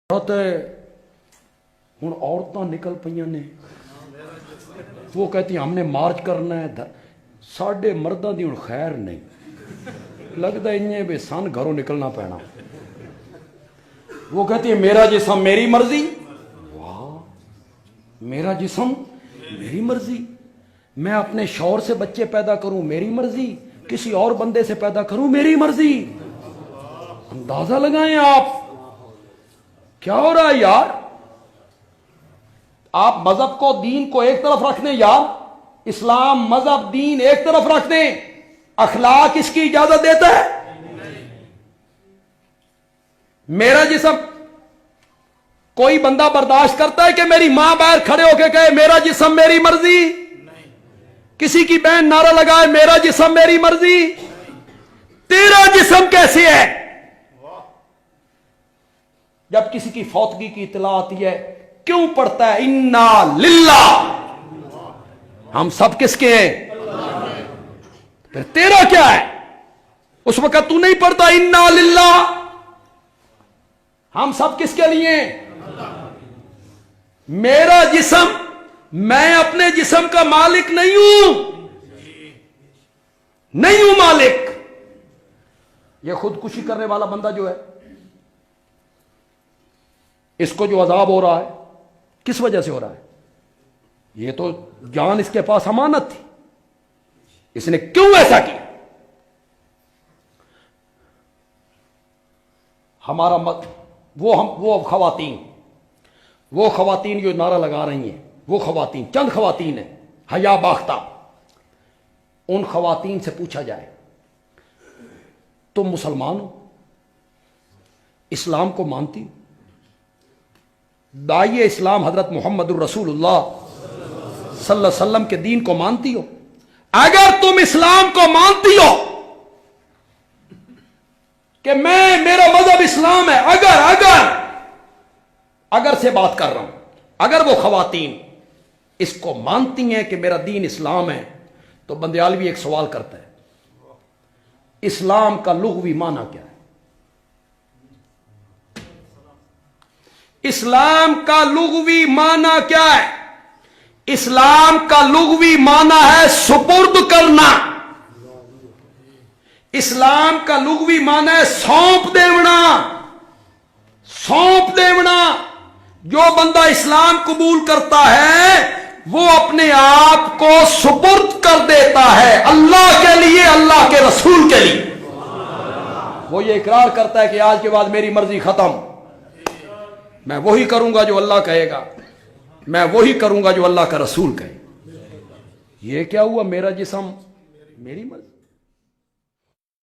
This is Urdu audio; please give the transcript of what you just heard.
ہوں عورتیں نکل پہ نے وہ کہتی ہم نے مارچ کرنا ہے ساڈے مردوں کی ہوں خیر نہیں لگتا بھی سن گھروں نکلنا پینا وہ کہتی ہے میرا جسم میری مرضی واہ میرا جسم میری مرضی میں اپنے شوہر سے بچے پیدا کروں میری مرضی کسی اور بندے سے پیدا کروں میری مرضی اندازہ لگائیں آپ کیا ہو رہا ہے یار آپ مذہب کو دین کو ایک طرف رکھ دیں یار اسلام مذہب دین ایک طرف رکھ دیں اخلاق اس کی اجازت دیتا ہے میرا جسم کوئی بندہ برداشت کرتا ہے کہ میری ماں باہر کھڑے ہو کے کہے میرا جسم میری مرضی کسی کی بہن نعرہ لگائے میرا جسم میری مرضی تیرا جسم کیسے ہے جب کسی کی فوتگی کی اطلاع آتی ہے کیوں پڑھتا ہے انا للہ ہم سب کس کے ہیں پھر تیرا کیا ہے اس وقت تو نہیں پڑھتا انا للہ ہم سب کس کے لیے میرا جسم میں اپنے جسم کا مالک نہیں ہوں مالک یہ خودکشی کرنے والا بندہ جو ہے اس کو جو عذاب ہو رہا ہے کس وجہ سے ہو رہا ہے یہ تو جان اس کے پاس امانت تھی اس نے کیوں ایسا کیا ہمارا وہ خواتین جو نعرہ لگا رہی ہیں وہ خواتین چند خواتین ہیں حیا باختہ ان خواتین سے پوچھا جائے تم مسلمان ہو اسلام کو مانتی ہو داعی اسلام حضرت محمد الرسول اللہ صلی اللہ علیہ وسلم کے دین کو مانتی ہو اگر تم اسلام کو مانتی ہو کہ میرا مذہب اسلام ہے اگر سے بات کر رہا ہوں اگر وہ خواتین اس کو مانتی ہیں کہ میرا دین اسلام ہے تو بندیالوی ایک سوال کرتا ہے اسلام کا لغوی معنی کیا ہے اسلام کا لغوی معنی کیا ہے اسلام کا لغوی معنی ہے سپرد کرنا اسلام کا لغوی معنی ہے سونپ دیونا جو بندہ اسلام قبول کرتا ہے وہ اپنے آپ کو سپرد کر دیتا ہے اللہ کے لیے اللہ کے رسول کے لیے وہ یہ اقرار کرتا ہے کہ آج کے بعد میری مرضی ختم میں وہی کروں گا جو اللہ کہے گا میں وہی کروں گا جو اللہ کا رسول کہے یہ کیا ہوا میرا جسم میری مرضی